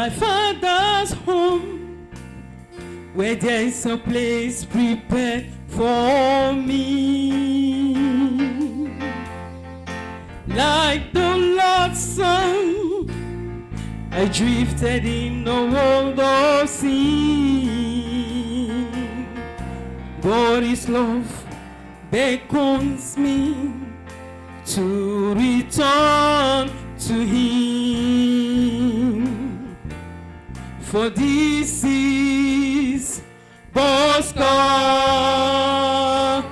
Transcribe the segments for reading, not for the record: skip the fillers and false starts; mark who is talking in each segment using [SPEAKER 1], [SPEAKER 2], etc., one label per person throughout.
[SPEAKER 1] my Father's home, where there is a place prepared for me. Like the Lord's Son, I drifted in the world of sin, but His love beckons me to return to Him. For this is God's call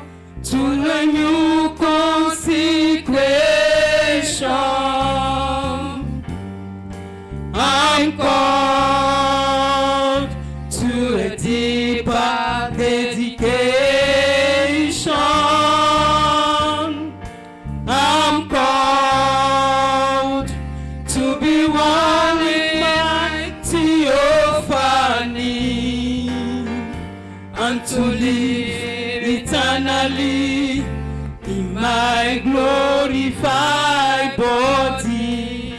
[SPEAKER 1] to a new consecration. I'm called to a deeper dedication. I'm called to be one with my theophany and to live eternally in my glorified body.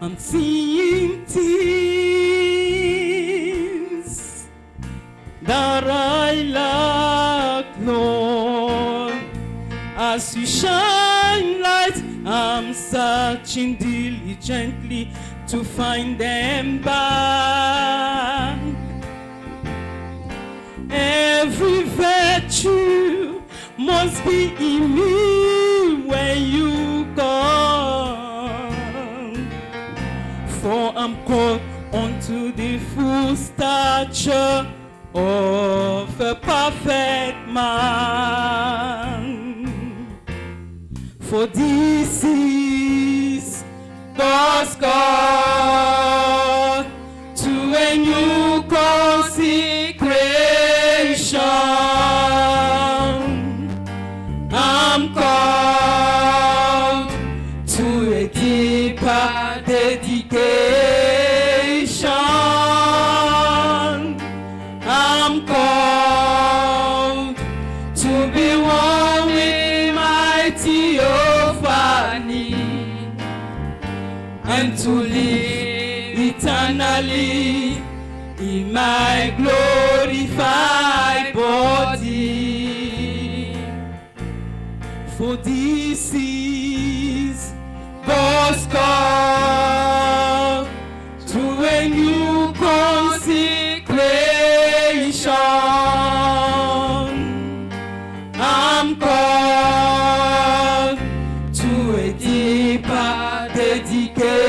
[SPEAKER 1] I'm seeing things that I lack, Lord. As you shine light, I'm searching diligently to find them back. Every virtue must be in me when you come, for I'm called unto the full stature of a perfect man. For this is God's call to a new consecration. I'm called to a deeper dedication. I'm called to be one with my theophany and to live eternally in my glorified body. For this is God's call to a new consecration. I'm called to a deeper dedication.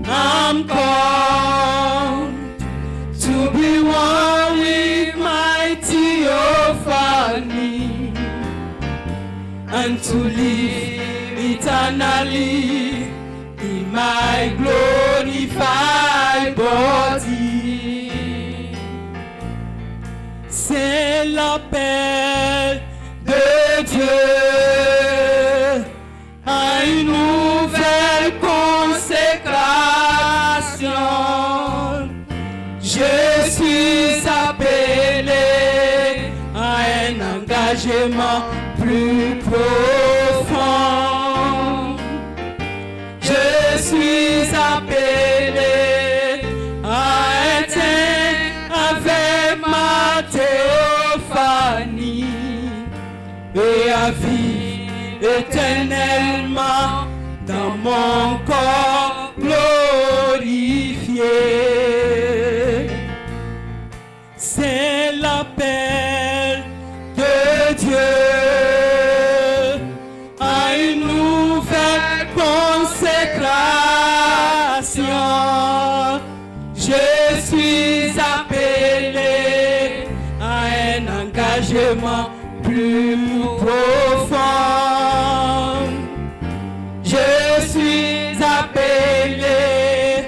[SPEAKER 1] I'm called to be one with my theophany and to live eternally in my glorified body. C'est l'appel de Dieu à une nouvelle consécration. Je suis appelé à un engagement plus profond. Je suis appelé à être avec ma théophanie et à vivre éternellement dans mon corps glorifié. C'est l'appel de Dieu à une nouvelle consécration. Je suis appelé à un engagement plus profond. Je suis appelé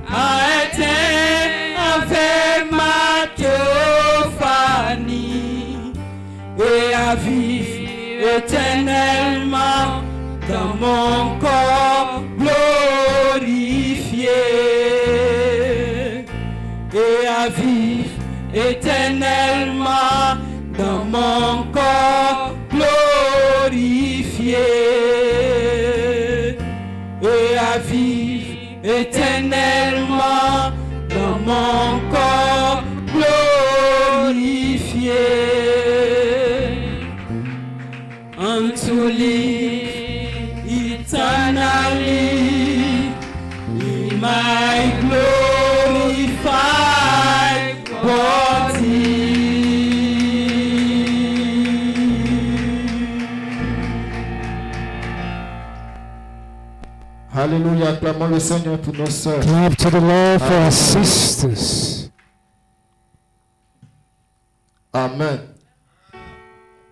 [SPEAKER 1] à être avec ma théophanie et à vivre éternellement dans mon corps glorifié et à vivre éternellement dans mon corps glorifié. éternellement dans mon corps glorifié. Unto eternally in my glorified body.
[SPEAKER 2] Alléluia, acclamons le Seigneur pour nos sœurs.
[SPEAKER 3] Clap to the Lord for our sisters.
[SPEAKER 2] Amen.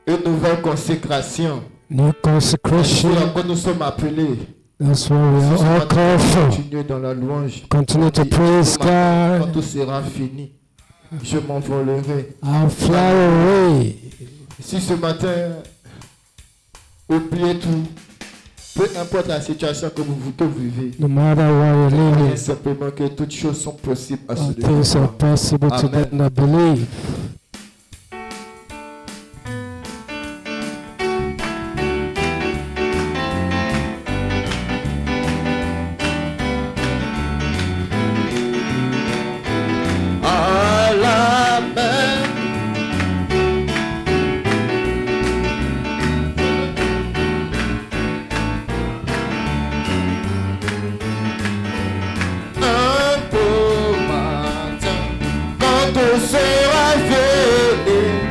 [SPEAKER 2] Une nouvelle consécration.
[SPEAKER 3] New consecration.
[SPEAKER 2] C'est à quoi nous sommes appelés.
[SPEAKER 3] That's what we are all called for.
[SPEAKER 2] Continuer dans la louange.
[SPEAKER 3] Continue to praise
[SPEAKER 2] Quand
[SPEAKER 3] God.
[SPEAKER 2] tout sera fini, je m'envolerai.
[SPEAKER 3] I'll fly away.
[SPEAKER 2] Si ce matin, oubliez tout, peu importe la situation que vous vivez,
[SPEAKER 3] No matter where you're
[SPEAKER 2] croyez
[SPEAKER 3] living,
[SPEAKER 2] simplement que toutes choses sont possibles à
[SPEAKER 3] all
[SPEAKER 2] celui
[SPEAKER 3] things are possible to
[SPEAKER 2] Amen.
[SPEAKER 3] them that believe.
[SPEAKER 2] à la main. Un beau matin, quand tout sera fini,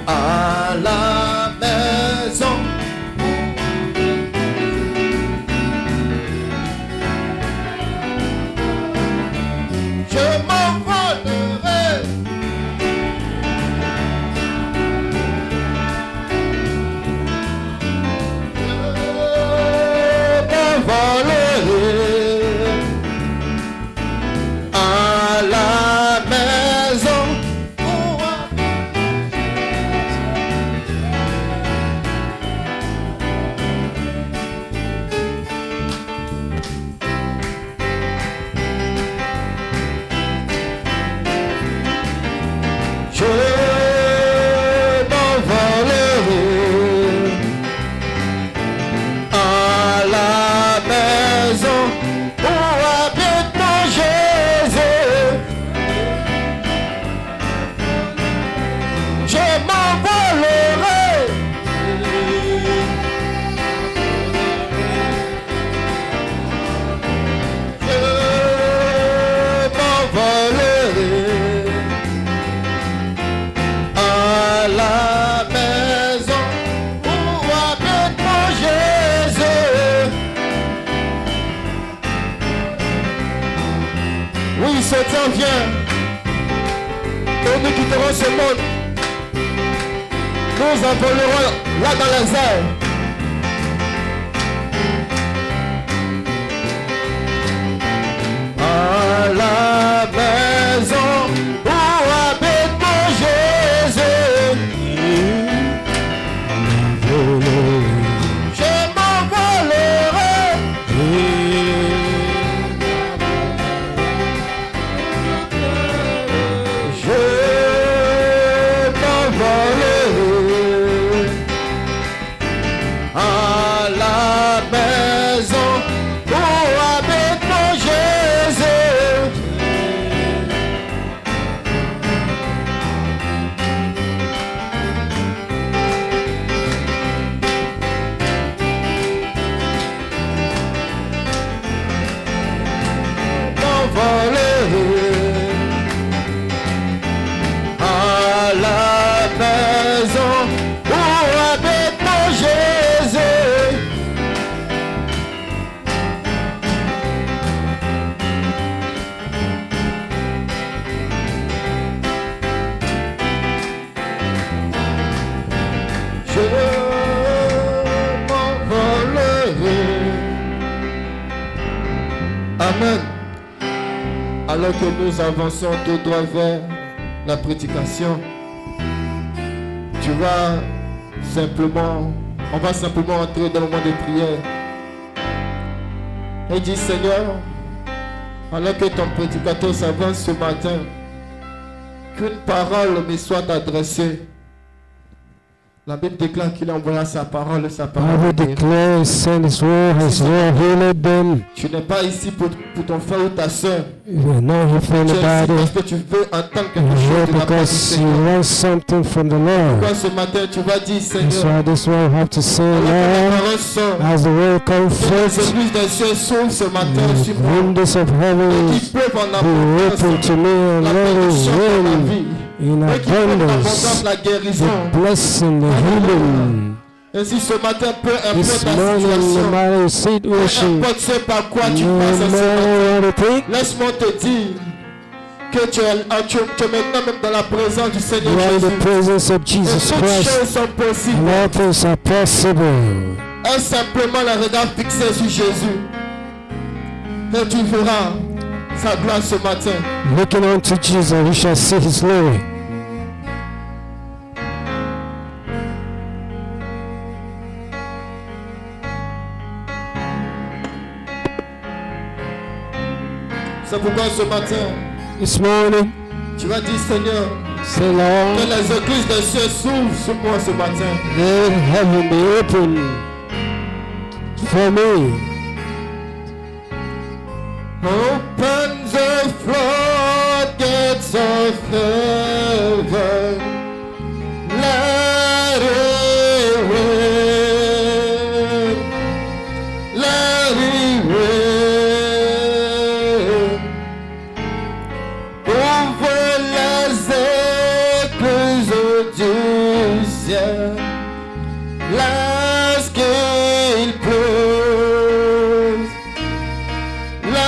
[SPEAKER 2] à la maison. Je m'envolerai. Je m'envolerai à la maison. Je m'envolerai à la maison où habite mon Jésus. Je m'envolerai. Je m'envolerai à la maison où habite mon Jésus. Oui, ce temps vient et nous quitterons ce monde. Nous envolerons là dans les airs. À la maison où habite mon Jésus. Je m'envolerai. Je m'envolerai à la maison où habite mon Jésus. M'envolerai à la maison où habite mon Jésus. Je m'envolerai. Amen. Alors que nous avançons tout droit vers la prédication, on va simplement entrer dans le moment de prière. Et dis Seigneur, alors que ton prédicateur s'avance ce matin, qu'une parole me soit adressée. La Bible déclare qu'il envoya sa parole et sa
[SPEAKER 3] Bible
[SPEAKER 2] parole. guérit.
[SPEAKER 3] declares, send His word, His word healed them.
[SPEAKER 2] Tu n'es pas ici pour ton frère ou ta soeur.
[SPEAKER 3] You're not here for
[SPEAKER 2] Tu es ici
[SPEAKER 3] anybody.
[SPEAKER 2] parce que tu veux entendre quelque
[SPEAKER 3] You're here
[SPEAKER 2] chose de la part du
[SPEAKER 3] because you
[SPEAKER 2] Seigneur.
[SPEAKER 3] want something from the Lord.
[SPEAKER 2] Pourquoi ce matin tu vas dire,
[SPEAKER 3] That's
[SPEAKER 2] Seigneur,
[SPEAKER 3] why this one you have to say,
[SPEAKER 2] alors que la
[SPEAKER 3] Lord,
[SPEAKER 2] parole sort,
[SPEAKER 3] as the word comes
[SPEAKER 2] que les
[SPEAKER 3] forth,
[SPEAKER 2] églises des cieux s'ouvrent ce matin
[SPEAKER 3] the
[SPEAKER 2] sur moi.
[SPEAKER 3] windows of
[SPEAKER 2] Et
[SPEAKER 3] heaven
[SPEAKER 2] qui peuvent en
[SPEAKER 3] be open
[SPEAKER 2] abondance
[SPEAKER 3] to me and
[SPEAKER 2] la
[SPEAKER 3] let
[SPEAKER 2] bénédiction
[SPEAKER 3] it
[SPEAKER 2] dans ma
[SPEAKER 3] rain
[SPEAKER 2] vie.
[SPEAKER 3] in
[SPEAKER 2] Et qui peuvent en
[SPEAKER 3] abundance,
[SPEAKER 2] abondance la guérison.
[SPEAKER 3] the blessing, the healing.
[SPEAKER 2] Ainsi ce matin, peu
[SPEAKER 3] This
[SPEAKER 2] importe la
[SPEAKER 3] morning, no
[SPEAKER 2] situation,
[SPEAKER 3] matter the
[SPEAKER 2] peu
[SPEAKER 3] situation,
[SPEAKER 2] importe ce par quoi tu
[SPEAKER 3] no
[SPEAKER 2] passes ce matin,
[SPEAKER 3] matter what it takes,
[SPEAKER 2] laisse-moi te dire que tu es maintenant même dans la présence du Seigneur
[SPEAKER 3] you are in
[SPEAKER 2] Jésus.
[SPEAKER 3] the presence of
[SPEAKER 2] Et
[SPEAKER 3] Jesus
[SPEAKER 2] toutes
[SPEAKER 3] Christ,
[SPEAKER 2] choses sont possibles.
[SPEAKER 3] and all things are possible.
[SPEAKER 2] Aie simplement le regard fixé sur Jésus. Et tu verras sa gloire ce matin.
[SPEAKER 3] Looking unto Jesus, we shall see His glory.
[SPEAKER 2] C'est pourquoi ce matin,
[SPEAKER 3] This morning,
[SPEAKER 2] tu vas dire, Seigneur,
[SPEAKER 3] say,
[SPEAKER 2] que
[SPEAKER 3] Lord,
[SPEAKER 2] les églises des cieux s'ouvrent sur moi ce matin.
[SPEAKER 3] let heaven be open for me.
[SPEAKER 2] Open the floodgates of heaven. Let it rain. Let it rain. Over les écluses du ciel.